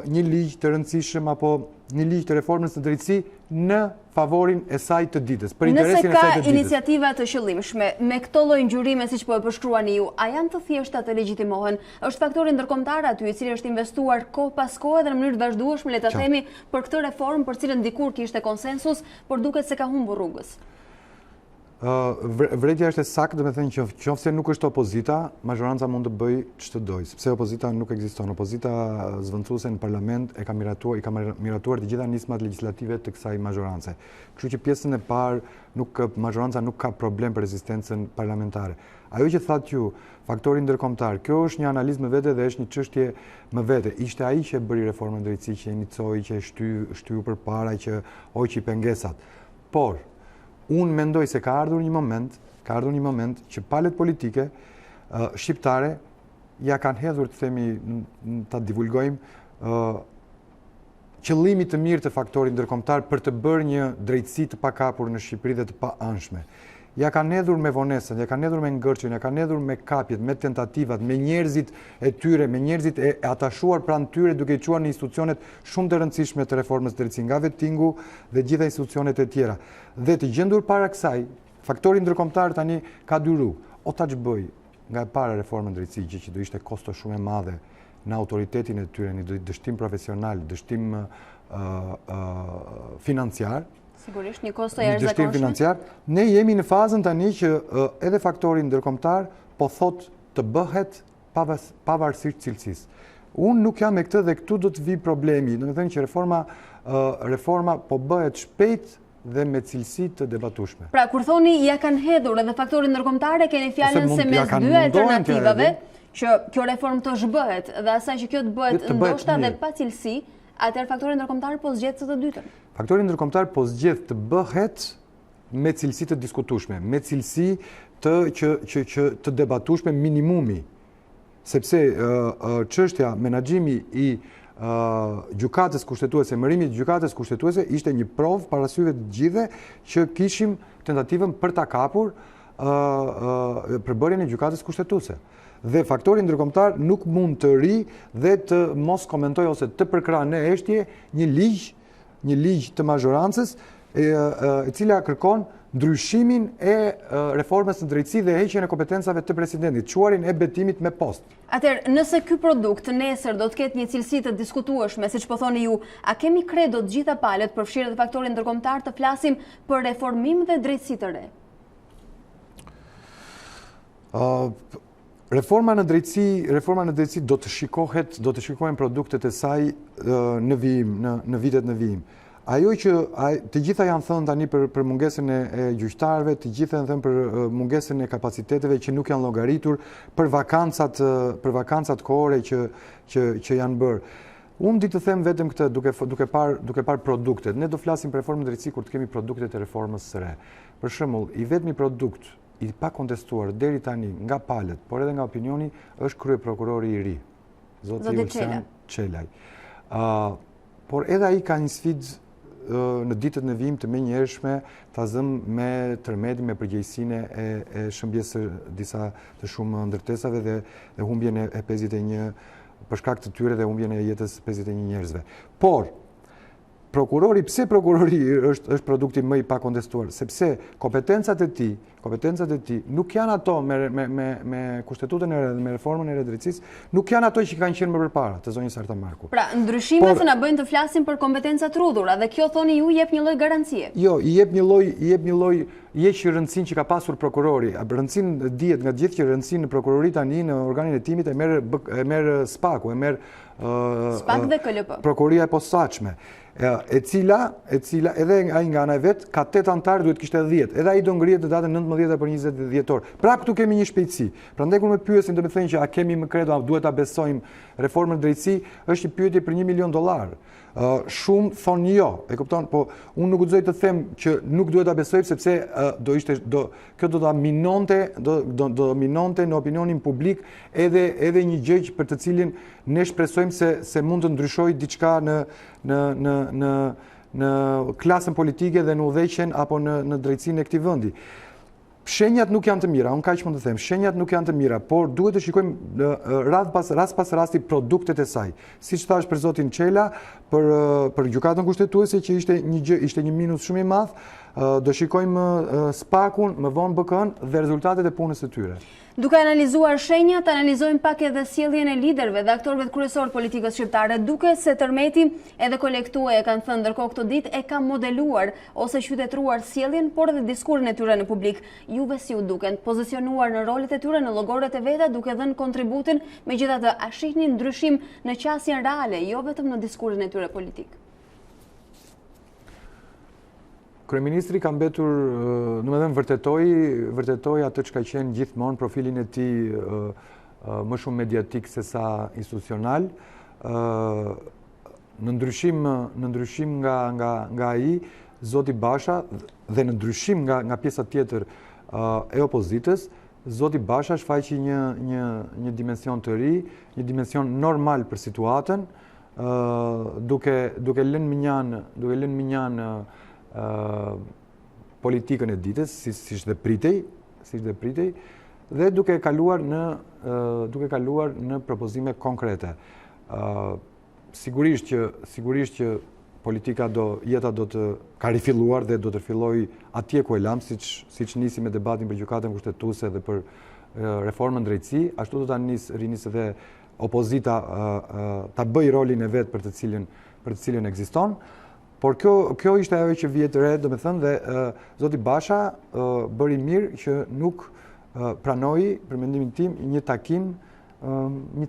një ligj të rëndësishëm apo një ligj të reformës në drejtësi në favorin e saj të ditës, për interesin e saj të ditës. Nëse ka iniciativa të qëllimshme, me këto lloj ngjyrime siç po e përshkruani ju, a janë të thjeshta të legjitimohen? Është faktori ndërkombëtar aty i cili është investuar kohë pas kohe dhe në mënyrë të vazhdueshme, le ta themi, për këtë reformë për cilën dikur kishte konsensus, por duket se ka humbur rrugës. Vërejtja është e saktë, do të thënë që nëse nuk është opozita, majoranca mund të bëjë ç'të dojë, sepse opozita nuk ekziston. Opozita zvendësuese në parlament i ka miratuar të gjitha nismat legjislative të kësaj majorance. Kështu që pjesën e parë majoranca nuk ka problem për rezistencën parlamentare. Ajo që thatë ju, faktori ndërkombëtar, kjo është një analizë më vete dhe është një çështje më vete. Ishte ai që bëri reformën drejtësi, që inicoi, që shtyu përpara, që hoqi pengesat. Por unë mendoj se ka ardhur një moment që palët politike shqiptare ja kanë hedhur, të themi, ta divulgojmë qëllimi të mirë të faktorit ndërkombëtar për të bërë një drejtësi të pakapur në Shqipëri dhe të pa anshme. Ja kanë hedhur me vonesën, ja kanë hedhur me ngërçjen, ja kanë hedhur me kapjet, me tentativat, me njerëzit e tyre, me njerëzit e atashuar pranë tyre duke i çuar në institucionet shumë të rëndësishme të reformës drejtësi, nga vettingu dhe gjitha institucionet e tjera. Dhe të gjendur para kësaj, faktori ndërkombëtar tani ka dy rrugë. O ta çbëj nga e para reformën drejtësi, që do ishte kosto shumë e madhe në autoritetin e tyre, një dështim profesional, dështim financiar. Sigurisht, një kosto jashtëzakonshme. Ne jemi në fazën tani që edhe faktori ndërkombëtar po thot të bëhet pavarësisht cilësisë. Unë nuk jam me këtë dhe këtu do të vi problemi. Do të thënë që reforma po bëhet shpejt dhe me cilësi të debatueshme. Pra, kur thoni ja kanë hedhur edhe faktorin ndërkombëtar, keni fjalën se mes dy alternativave që kjo reformë të zhbëhet dhe asaj që kjo të bëhet ndoshta dhe pa cilësi, atëherë faktori ndërkombëtar po zgjedh të dytën. Faktori ndërkombëtar po zgjedh të bëhet me cilësi të diskutueshme, me cilësi të debatueshme minimumi, sepse çështja menaxhimi i gjykatës kushtetuese, emërimi i gjykatës kushtetuese ishte një provë para syve të gjithëve që kishim tentativën për ta kapur përbërjen e gjykatës kushtetuese. Dhe faktori ndërkombëtar nuk mund të ri dhe të mos komentoj ose të përkrahë në eshtje një ligj të mazhorancës e cila kërkon ndryshimin e reformës në drejtësi dhe heqjen e kompetencave të presidentit, quarin e betimit me post. Atëherë, nëse ky produkt nesër do të ketë një cilësi të diskutueshme, siç po thoni ju, a kemi kredo të gjitha palët, përfshirë dhe faktorin ndërkombëtar, të flasim për reformim dhe drejtësi të re? Reforma në drejtësi do të shikohen produktet e saj në vijim, në vitet në vijim. Ajo që të gjitha janë thënë tani për mungesën e gjyqtarëve, të gjitha janë thënë për mungesën e kapaciteteve që nuk janë llogaritur, për vakancat kohore që janë bërë. Unë di të them vetëm këtë duke parë produktet. Ne do flasim për reformën e drejtësisë kur të kemi produktet e reformës së re. Për shembull, i vetmi produkt i pa kontestuar deri tani nga palët, por edhe nga opinioni, është kryeprokurori i ri, zoti Ulsen Çelaj. Por edhe ai ka një sfidë në ditët në vijim të menjëhershme ta zëm me tërmeti me përgjegjësinë e shëmbjesë disa të shumë ndërtesave dhe humbjen e 51 për shkak të tyre dhe humbjen e jetës 51 njerëzve. Por pse prokurori është produkti më i pakontestuar? Sepse kompetencat e tij nuk janë ato me kushtetutën e re dhe me reformën e drejtësisë, nuk janë ato që kanë qenë më përpara të zonjës Artamarku. Pra, ndryshimet na bëjnë të flasim për kompetencat rrudhura dhe kjo thoni ju jep një lloj garancie. Jo, i jep një lloj që rëndësinë që ka pasur prokurori. Rëndësinë dihet nga gjithë që rëndësinë në prokurori tani në organin e timit e merr SPAK-u, e merr SPAK dhe KLP. Prokuroria e posaçme. E cila edhe ai nga ana e vet ka 8 antar, duhet kishte 10. Edhe ai do ngrihet në datën 19 për 20 dhjetor. Pra këtu kemi një shpejtësi. Prandaj kur më pyesin do të thënë që a kemi më kredo, a duhet ta besojmë reformën e drejtësisë, është një pyetje për $1 milion. Shumë thonë jo, e kupton, po unë nuk guxoj të them që nuk duhet ta besoj sepse kjo do ta minonte në opinionin publik edhe një gjë për të cilin ne shpresojmë se mund të ndryshojë diçka në klasën politike dhe në udhëheqjen apo në drejtsinë e këtij vendi. Shenjat nuk janë të mira, unë kaq mund të them, shenjat nuk janë të mira, por duhet të shikojmë rast pas rasti produktet e saj. Siç thash për zotin Çela, për gjykatën kushtetuese që ishte një minus shumë i madh, do shikojmë SPAK-un, më vonë BK-n dhe rezultatet e punës së tyre. Duke analizuar shenjat, analizojmë pak edhe sjelljen e liderëve dhe aktorëve kryesor të politikës shqiptare, duke se tërmeti edhe kolektuar e kanë thënë ndërkohë këtë ditë e ka modeluar ose qytetruar sjelljen, por edhe diskurin e tyre në publik. Juve si u duken, pozicionuar në rolet e tyre në llogoret e veta, duke dhënë kontributin, megjithatë a shihni ndryshim në qasjen reale, jo vetëm në diskurin e tyre politik? Kryeministri ka mbetur, domethënë vërtetoi atë që ka qenë gjithmonë profilin e tij më shumë mediatik se sa institucional. Në ndryshim nga ai, zoti Basha dhe në ndryshim nga pjesa tjetër e opozitës, zoti Basha shfaqi një dimension të ri, një dimension normal për situatën, duke lënë minjan politikën e ditës, siç dhe pritej, dhe duke kaluar në propozime konkrete. Sigurisht që politika jeta do të ka rifilluar dhe do të filloj atje ku e lam, siç nisi me debatin për gjykatën kushtetuese dhe për reformën drejtësi, ashtu do ta rinisë edhe opozita ta bëj rolin e vet për të cilën ekziston. Por kjo ishte ajo që vjet re, domethënë, dhe zoti Basha bëri mirë që nuk pranoi, për mendimin tim, një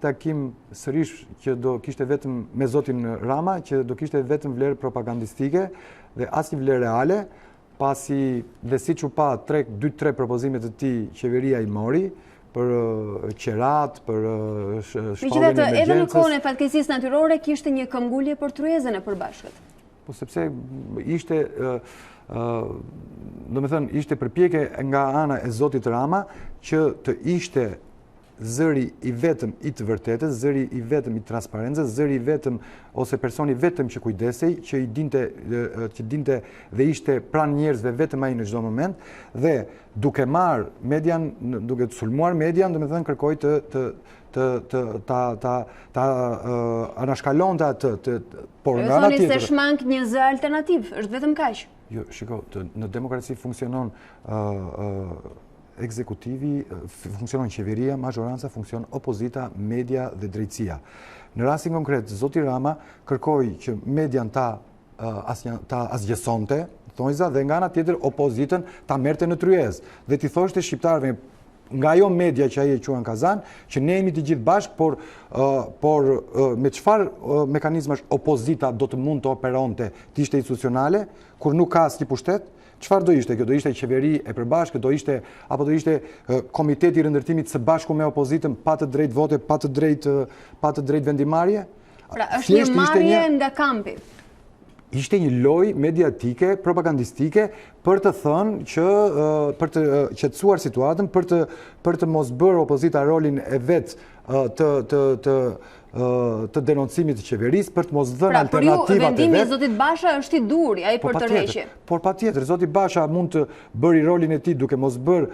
takim sërish që do kishte vetëm me zotin Rama, që do kishte vetëm vlerë propagandistike dhe asnjë vlerë reale, pasi dhe siç u pa 2-3 propozime të tij qeveria i mori për qerat, për shpalljen e emergjencës. Megjithatë, edhe në kohën e fatkeqësisë natyrore kishte një këmbgulje për tryezën e përbashkët. Po sepse ishte përpjekje nga ana e zotit Rama që të ishte zëri i vetëm i të vërtetës, zëri i vetëm i transparencës, zëri i vetëm ose personi vetëm që kujdesej, që dinte dhe ishte pranë njerëzve vetëm ai në çdo moment, dhe duke marrë median, duke të sulmuar median, domethënë kërkoi ta anashkalonte atë, por nga ana tjetër. Se shmank një zë alternativ, është vetëm kaq. Jo, shiko, në demokraci funksionon ekzekutivi, funksionon qeveria, mazhoranca, funksionon opozita, media dhe drejtësia. Në rastin konkret, zoti Rama kërkoi që median ta asgjësonte, thonjza, dhe nga ana tjetër opozitën ta merrte në tryezë. Dhe ti thoshte shqiptarëve nga ajo media që ai e quan Kazan, që ne jemi të gjithë bashkë, por me çfarë mekanizmash opozita do të mund të operonte, të ishte institucionale, kur nuk ka asnjë pushtet? Çfarë do ishte kjo? Do ishte qeveri e përbashkët, apo do ishte komiteti i rëndërtimit së bashku me opozitën, pa të drejtë vote, pa të drejtë vendimarrje? Pra, është një marrje nga kampi. Ishte një lojë mediatike, propagandistike, për të thënë që, për të qetësuar situatën, për të mos bërë opozita rolin e vet të denoncimit të qeverisë, për të mos dhënë alternativat e vet. Pra, për ju vendimi i zotit Basha është i duri, ai për tërheqje. Por patjetër, zoti Basha mund të bëri rolin e tij duke mos bërë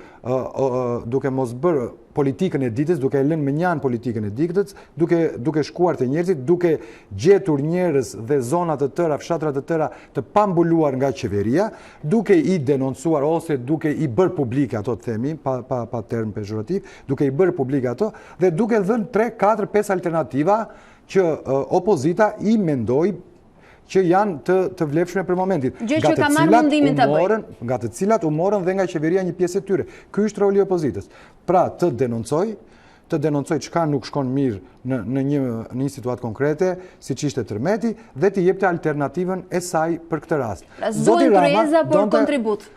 politikën e ditës, duke lënë me njan politikën e ditës, duke shkuar te njerëzit, duke gjetur njerëz dhe zona të tëra, fshatra të tëra të pambuluar nga qeveria, duke i denoncuar ose duke i bërë publike ato, të themi, pa term pejorativ, duke i bërë publike ato, dhe duke dhënë 3, 4, 5 alternativa që opozita i mendoi që janë të vlefshme për momentin. Gjë që ka marrë mendimin ta bëjë. Nga të cilat u morën dhe nga qeveria një pjesë e tyre. Ky është roli i opozitës. Pra, të denoncoj çka nuk shkon mirë në një situatë konkrete, siç ishte tërmeti, dhe të jepte alternativën e saj për këtë rast. Zoti Rama por kontribut.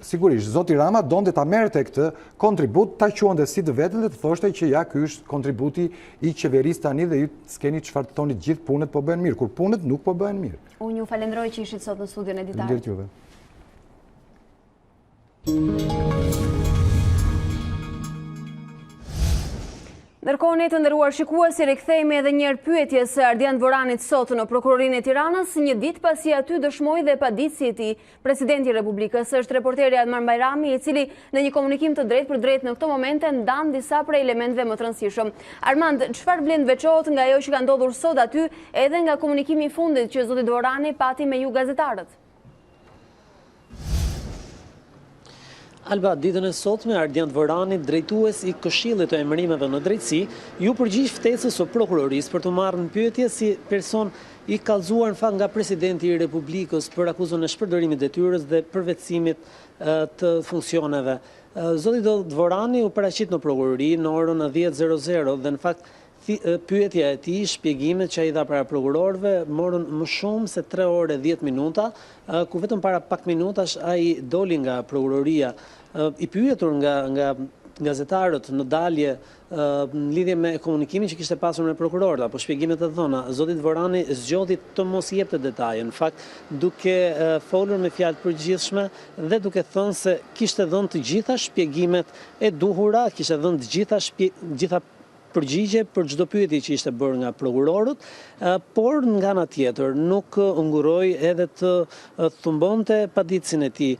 Sigurisht, zoti Rama donte ta merrte këtë kontribut, ta quante si të vetën dhe të thoshte që ja, ky është kontributi i qeverisë tani dhe ju s'keni çfarë të thoni, gjithë punët po bëhen mirë, kur punët nuk po bëhen mirë. Unë ju falenderoj që ishit sot në studion e Ditarit. Faleminderit juve. Ndërkohë, ne të nderuar shikuesi, rikthehemi edhe një herë pyetjes së Ardian Dvoranit sot në Prokurorinë e Tiranës, një ditë pasi aty dëshmoi dhe paditësi i tij, presidenti i Republikës, është reporteri Admar Bajrami, i cili në një komunikim të drejtë për drejtë në këto momente ndan disa prej elementeve më të rëndësishëm. Armand, çfarë vlen veçohet nga ajo që ka ndodhur sot aty, edhe nga komunikimi i fundit që zoti Dvorani pati me ju gazetarët? Alba, ditën e sotme, Ardian Dvorani, drejtues i Këshillit të Emërimeve në Drejtësi, ju përgjigj ftesës së prokurorisë për të marrë në pyetje si person i kallëzuar në fakt nga presidenti i Republikës për akuzën e shpërdorimit detyrës dhe përvetësimit të funksioneve. Zoti Dvorani u paraqit në prokurori në orën 10:00 dhe në fakt pyetja e tij, shpjegimet që ai dha para prokurorëve morën më shumë se 3 orë e 10 minuta, ku vetëm para pak minutash ai doli nga prokuroria. I pyetur nga gazetarët në dalje në lidhje me komunikimin që kishte pasur me prokurorët apo shpjegimet e dhëna, zoti Dvorani zgjodhi të mos jepte detaje, në fakt duke folur me fjalë përgjithshme dhe duke thënë se kishte dhënë të gjitha shpjegimet e duhura, kishte dhënë të gjitha përgjigje për çdo pyetje që ishte bërë nga prokurorët, por nga ana tjetër nuk nguroi edhe të thumbonte paditësin e tij,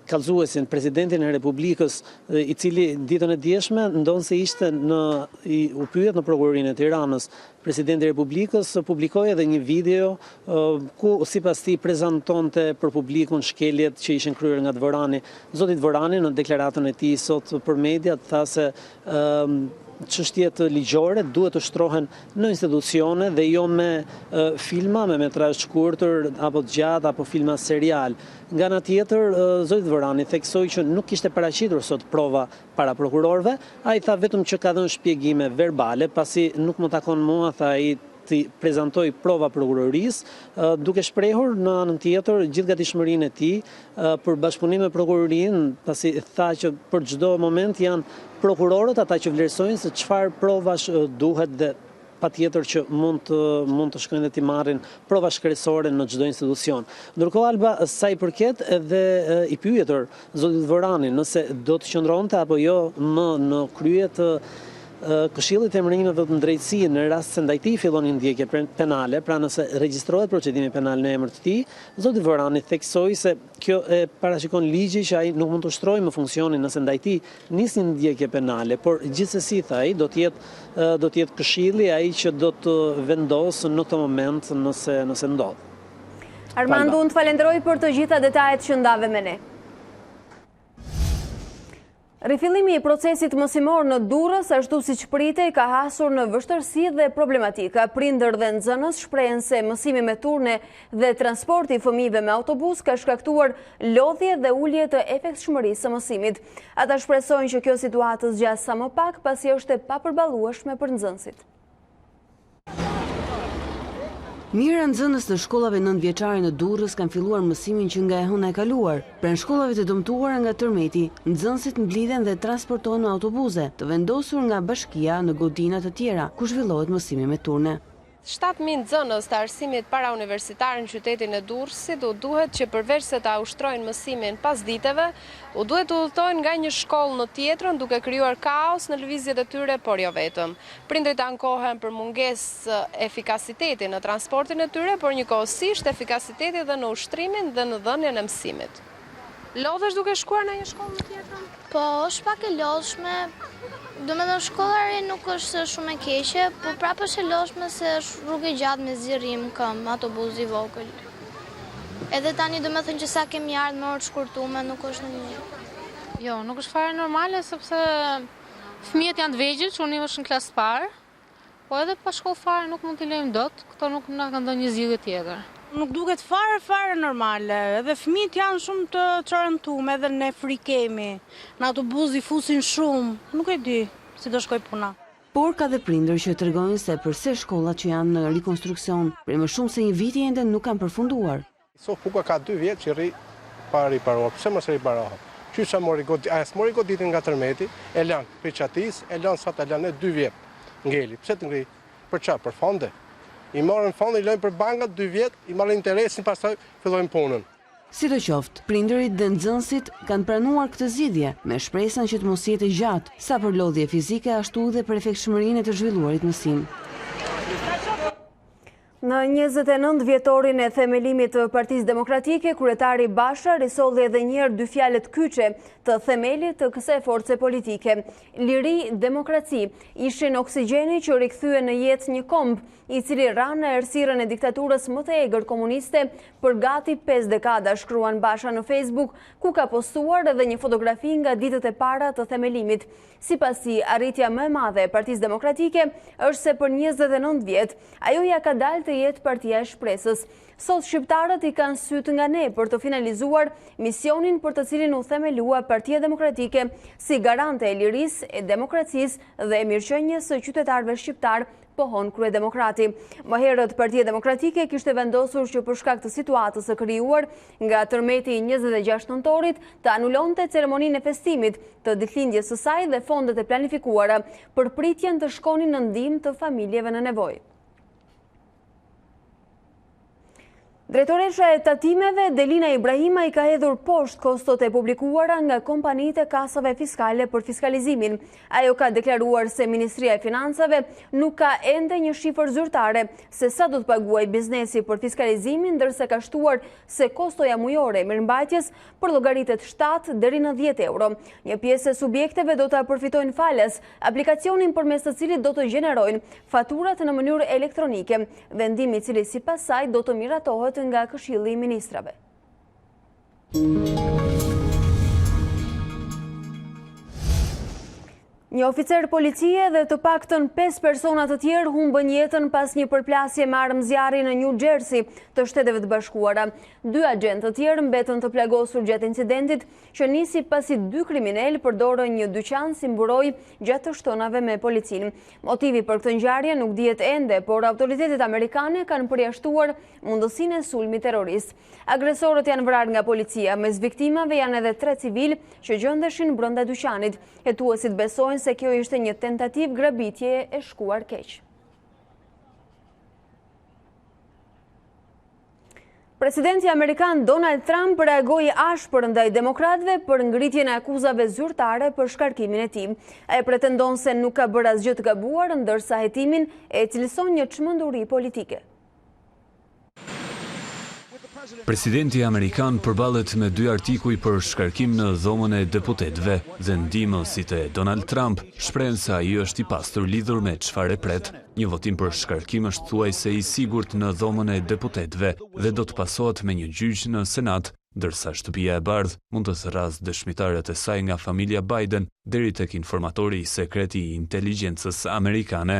kallëzuesin, presidentin e Republikës, i cili ditën e djeshme ndonse ishte u pyet në prokurorinë e Tiranës. Presidenti i Republikës publikoi edhe një video ku sipas tij prezantonte për publikun shkeljet që ishin kryer nga Dvorani. Zoti Dvorani në deklaratën e tij sot për media tha se çështjet ligjore duhet të shtrohen në institucione dhe jo me filma me metrazh të shkurtër apo të gjatë apo filma serial. Nga ana tjetër, zoti Dvorani theksoi që nuk kishte paraqitur sot prova para prokurorëve, ai tha vetëm që ka dhënë shpjegime verbale, pasi nuk më takon mua, tha ai, të prezantoj prova prokurorisë, duke shprehur në anën tjetër gjithë gatishmërinë e tij për bashkëpunim me prokurorinë, pasi tha që për çdo moment janë prokurorët ata që vlerësojnë se çfarë provash duhet dhe patjetër që mund të shkojnë dhe t'i marrin prova shkresore në çdo institucion. Ndërkohë, Alba, sa i përket edhe i pyetur zotit Dvorani nëse do të qëndronte apo jo më në krye të Këshillit e Emërimeve të Drejtësisë në rast se ndaj tij fillon një ndjekje penale, pra nëse regjistrohet procedimi penal në emër të tij, zoti Vorani theksoi se kjo e parashikon ligji që ai nuk mund të ushtrojë më funksionin nëse ndaj tij nis një ndjekje penale, por gjithsesi tha ai do të jetë këshilli ai që do të vendosë në këtë moment nëse ndodh. Armando, unë të falenderoj për të gjitha detajet që ndave me ne. Rifillimi i procesit mësimor në Durrës, ashtu siç pritej, ka hasur në vështirësi dhe problematika. Prindër dhe nxënës shprehen se mësimi me turne dhe transporti i fëmijëve me autobus ka shkaktuar lodhje dhe ulje të efektshmërisë së mësimit. Ata shpresojnë që kjo situatë zgjas sa më pak, pasi është e papërballueshme për nxënësit. Mira nxënës të shkollave 9-vjeçare në Durrës kanë filluar mësimin që nga e hëna e kaluar. Pranë shkollave të dëmtuara nga tërmeti, nxënësit mblidhen dhe transportohen në autobuse, të vendosur nga bashkia në godina të tjera, ku zhvillohet mësimi me turne. 7.000 nxënës të arsimit parauniversitar në qytetin e Durrësit u duhet që përveç se ta ushtrojnë mësimin pas diteve, u duhet të udhtojnë nga një shkollë në tjetrën duke krijuar kaos në lëvizjet e tyre, por jo vetëm. Prindrit ankohen për mungesë efikasiteti në transportin e tyre, por njëkohësisht efikasiteti dhe në ushtrimin dhe në dhënien e mësimit. Lodhesh duke shkuar në një shkollë në tjetrën? Po, është pak e lodhshme. Domethënë shkolla nuk është shumë e keqe, por prapë është e lodhshme se është rrugë e gjatë me zgjerim këm autobus i vogël. Edhe tani domethënë që sa kemi ardhur me orë të shkurtuara nuk është në një. Jo, nuk është fare normale sepse fëmijët janë të vegjël, çuni është në klasë parë, po edhe pa shkollë fare nuk mund t'i lejmë dot, këto nuk na kanë dhënë një zgjidhje tjetër. Nuk duket fare normale, edhe fëmijët janë shumë të çorëntuar, edhe ne frikemi. Në autobus i fusin shumë, nuk e di si do shkoj puna. Por ka dhe prindër që tregojnë se përse shkollat që janë në rikonstruksion, prej më shumë se një viti ende nuk kanë përfunduar. Puka ka 2 vjet që rri pa riparuar, pse mos riparohet? Qysa mori goditin nga tërmeti, e lan për çatis, e lan sa ta lanë 2 vjet. Ngeli, pse të ngri? Për çfarë? Për fonde. I marrën fondi, i lojnë për bankat 2 vjet, i marrën interesin, pastaj fillojnë punën. Sidoqoftë, prindërit dhe nxënësit kanë pranuar këtë zgjidhje me shpresën që të mos jetë gjatë, sa për lodhje fizike ashtu dhe për efektshmërinë e të zhvilluarit mësim. Në 29 vjetorin e themelimit të Partisë Demokratike, kryetari Basha risolli edhe një herë 2 fjalët kyçe të themelit të kësaj force politike. Liri, demokraci ishin oksigjeni që rikthye në jetë një komb, i cili ra në errësirën e diktaturës më të egër komuniste për gati 5 dekada, shkruan Basha në Facebook, ku ka postuar edhe një fotografi nga ditët e para të themelimit. Sipasi, arritja më e madhe e Partisë Demokratike është se për 29 vjet ajo ja ka dalë të jetë partia e shpresës. Sot shqiptarët i kanë sytë nga ne për të finalizuar misionin për të cilin u themelua Partia Demokratike si garante e lirisë, e demokracisë dhe e mirëqenies së qytetarëve shqiptar, pohon kryedemokrati. Më herët Partia Demokratike kishte vendosur që për shkak të situatës së krijuar nga tërmeti i 26 nëntorit të anulonte ceremoninë e festimit të ditëlindjes së saj dhe fondet e planifikuara për pritjen të shkonin në ndihmë të familjeve në nevojë. Drejtoresha e tatimeve, Delina Ibrahima, i ka hedhur poshtë kostot e publikuara nga kompanitë e kasave fiskale për fiskalizimin. Ajo ka deklaruar se Ministria e Financave nuk ka ende një shifër zyrtare se sa do të paguaj biznesi për fiskalizimin, ndërsa ka shtuar se kostoja mujore e mirëmbajtjes për llogaritet 7 deri në 10 euro. Një pjesë e subjekteve do ta përfitojnë falas aplikacionin përmes të cilit do të gjenerojnë faturat në mënyrë elektronike, vendimi i cili sipas saj do të miratohet nga Këshilli i Ministrave. Një oficer policie dhe të paktën 5 persona të tjerë humbën jetën pas një përplasje me armë zjarri në New Jersey të Shteteve të Bashkuara. 2 agentë të tjerë mbetën të plagosur gjatë incidentit që nisi pasi 2 kriminalë përdorën një dyqan si mburoj gjatë të shtonave me policinë. Motivi për këtë ngjarje nuk dihet ende, por autoritetet amerikane kanë përjashtuar mundësinë e sulmit terrorist. Agresorët janë vrarë nga policia, mes viktimave janë edhe 3 civilë që gjendeshin brenda dyqanit. Hetuesit besojnë se kjo ishte një tentativë grabitje e shkuar keq. Presidenti Amerikan Donald Trump reagoi ashpër ndaj demokratëve për ngritjen e akuzave zyrtare për shkarkimin e tij. Ai pretendon se nuk ka bërë asgjë të gabuar, ndërsa hetimin e cilëson një çmenduri politike. Presidenti Amerikan përballet me 2 artikuj për shkarkim në dhomën e deputetëve dhe ndihmësit e Donald Trump shprehen se ai është i pastër lidhur me çfarë pret. Një votim për shkarkim është thuajse i sigurt në dhomën e deputetëve dhe do të pasohet me një gjyq në Senat, ndërsa Shtëpia e Bardhë mund të thërrasë dëshmitarët e saj nga familja Biden deri tek informatori i sekret i inteligjencës amerikane.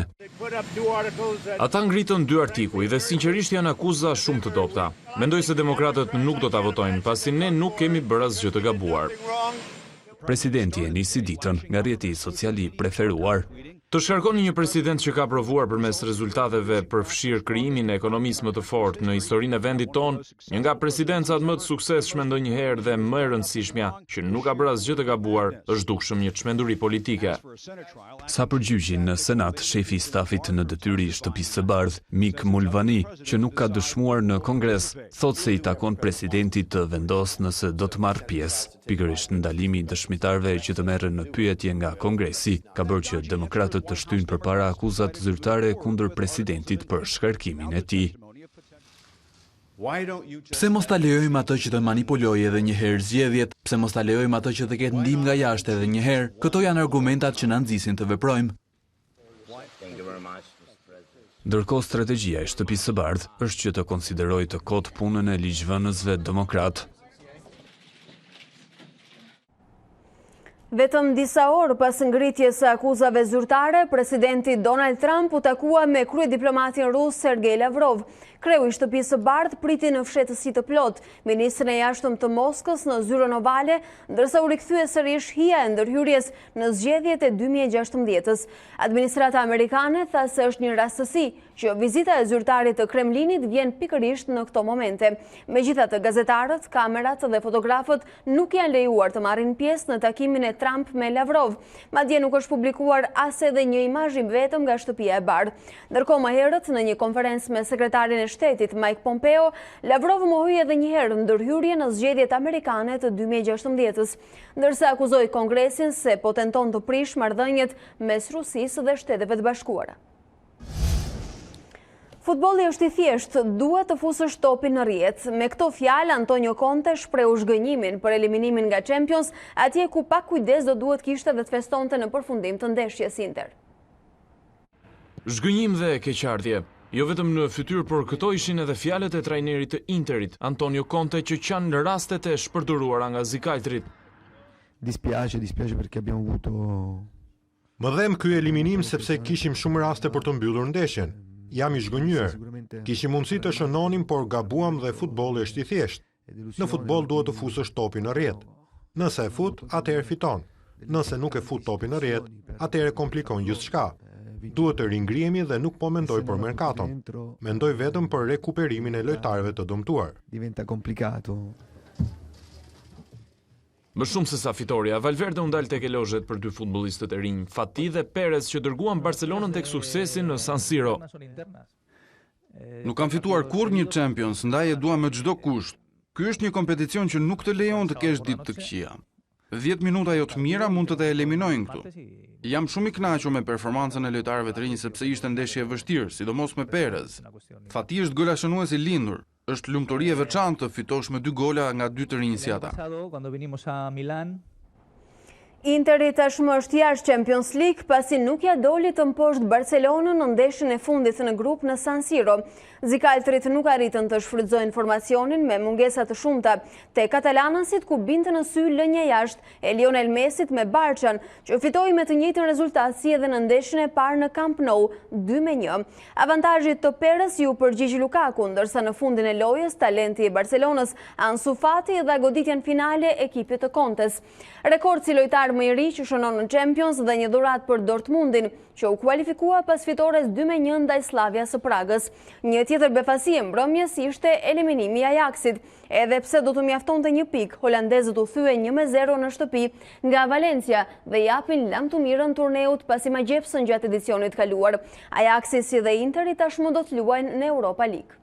Ata ngritën 2 artikuj dhe sinqerisht janë akuza shumë të dobta. Mendoj se demokratët nuk do ta votojnë, pasi ne nuk kemi bërë asgjë të gabuar. Presidenti e nisi ditën nga rrjeti social i preferuar. Të shkarkoni një president që ka provuar përmes rezultateve përfshirë krijimin e ekonomisë më të fortë në historinë e vendit tonë, një nga presidencat më të suksesshme ndonjëherë dhe më e rëndësishmja, që nuk ka bërë asgjë të gabuar, është dukshëm një çmenduri politike. Sa për gjyqin në Senat, shefi i stafit në detyrë i Shtëpisë së Bardhë, Mick Mulvaney, që nuk ka dëshmuar në Kongres, thotë se i takon presidentit të vendosë nëse do të marrë pjesë. Pikërisht ndalimi i dëshmitarëve që të merren në pyetje nga Kongresi ka bërë që demokratët të shtyjnë përpara akuzat zyrtare kundër presidentit për shkarkimin e tij. Pse mos ta lejojmë atë që të manipulojë edhe një herë zgjedhjet? Pse mos ta lejojmë atë që të ketë ndihmë nga jashtë edhe një herë? Këto janë argumentat që na nxisin të veprojmë. Ndërkohë strategjia e Shtëpisë së Bardhë është që të konsiderojë të kotë punën e ligjvënësve demokrat. Vetëm disa orë pas ngritjes së akuzave zyrtare, presidenti Donald Trump u takua me kryediplomatin rus Sergej Lavrov. Kreu i Shtëpisë së Bardhë priti në fshehtësi të plot ministrin e jashtëm të Moskës në zyrën ovale, ndërsa u rikthye sërish hija e ndërhyrjes në zgjedhjet e 2016-s. Administrata amerikane tha se është një rastësi që vizita e zyrtarit të Kremlinit vjen pikërisht në këto momente. Megjithatë, gazetarët, kamerat dhe fotografët nuk janë lejuar të marrin pjesë në takimin e Trump me Lavrov. Madje nuk është publikuar as edhe një imazh i vetëm nga Shtëpia e Bardhë. Ndërkohë më herët në një konferencë me sekretarin e Shtetit Mike Pompeo, Lavrov mohoi edhe një herë ndërhyrje në zgjedhjet amerikane të 2016-s, ndërsa akuzoi Kongresin se po tenton të prish marrëdhëniet mes Rusisë dhe Shteteve të Bashkuara. Futbolli është i thjeshtë, duhet të fusësh topin në rrjet. Me këto fjalë, Antonio Conte shprehu zhgënjimin për eliminimin nga Champions, atje ku pak kujdes do duhet kishte dhe të festonte në përfundim të ndeshjes Inter. Zhgënjim dhe keqardhje. Jo vetëm në fytyrë, por këto ishin edhe fjalët e trajnerit të Interit, Antonio Conte, që qanë rastet e shpërdoruara nga zikajtrit. Dispiace perché abbiamo avuto. Më dhem ky eliminim sepse kishim shumë raste për të mbyllur ndeshjen. Jam i zhgënjur. Kishim mundësi të shënonim, por gabuam dhe futbolli është i thjeshtë. Në futboll duhet të fusësh topin në rrjet. Nëse e fut, atëherë fiton. Nëse nuk e fut topin në rrjet, atëherë komplikon gjithçka. Duhet të ringrihemi dhe nuk po mendoj për merkaton. Mendoj vetëm për rekuperimin e lojtarëve të dëmtuar. Diventa complicato. Më shumë se sa fitoria, Valverde u ndal tek elozhet për 2 futbollistët e rinj, Fati dhe Perez, që dërguan Barcelonën tek suksesi në San Siro. Nuk kam fituar kurrë një Champions, ndaj e dua me çdo kusht. Ky është një kompeticion që nuk të lejon të kesh ditë të këqija. 10 minuta jo të mira mund të eliminojnë këtu. Jam shumë i kënaqur me performancën e lojtarëve të rinj sepse ishte ndeshje e vështirë, sidomos me Perez. Fati është golashenues i lindur. Është lumturi e veçantë të fitosh me 2 gola nga 2 të rinj si ata. Interi tashmë është jashtë Champions League pasi nuk ja doli të mposhtë Barcelonën në ndeshjen e fundit në grup në San Siro. Zikajtrit nuk arritën të shfrytëzojnë formacionin me mungesa të shumta te katalanësit, ku binte në sy lënja jashtë e Lionel Messit me Barçan, që fitoi me të njëjtin rezultat si edhe në ndeshjen e parë në Camp Nou 2-1. Avantazhi të Perez ju përgjigj Lukaku, ndërsa në fundin e lojës talenti i Barcelonës Ansu Fati dha goditjen finale ekipit të Contes. Rekord si lojtar më i ri që shënon në Champions dhe një dhuratë për Dortmundin, që u kualifikua pas fitores 2-1 ndaj Slavia së Pragës. Një tjetër befasi e mbrëmjes ishte eliminimi i Ajaxit. Edhe pse do të mjaftonte një pikë, holandezët u thyen 1-0 në shtëpi nga Valencia dhe japin lam të mirën turneut pasi ma gjepsën gjatë edicionit kaluar. Ajaxi si dhe Interi tashmë do të luajnë në Europa League.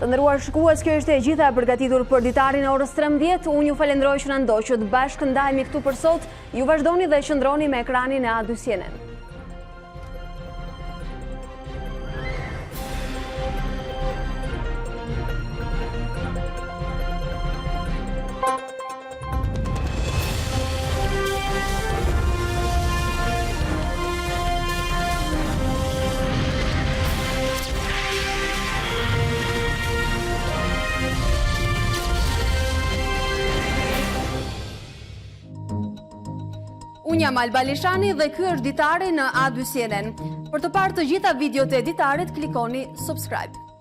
Të nderuar shikues, kjo ishte e gjitha e përgatitur për ditarin e orës 13. Unë ju falenderoj që na ndoqët. Bashkë ndajemi këtu për sot. Ju vazhdoni dhe qëndroni me ekranin e A2 CNN. Unë jam Alba Lishani dhe ky është Ditari në A2 CNN. Për të parë të gjitha videot e Ditarit, klikoni subscribe.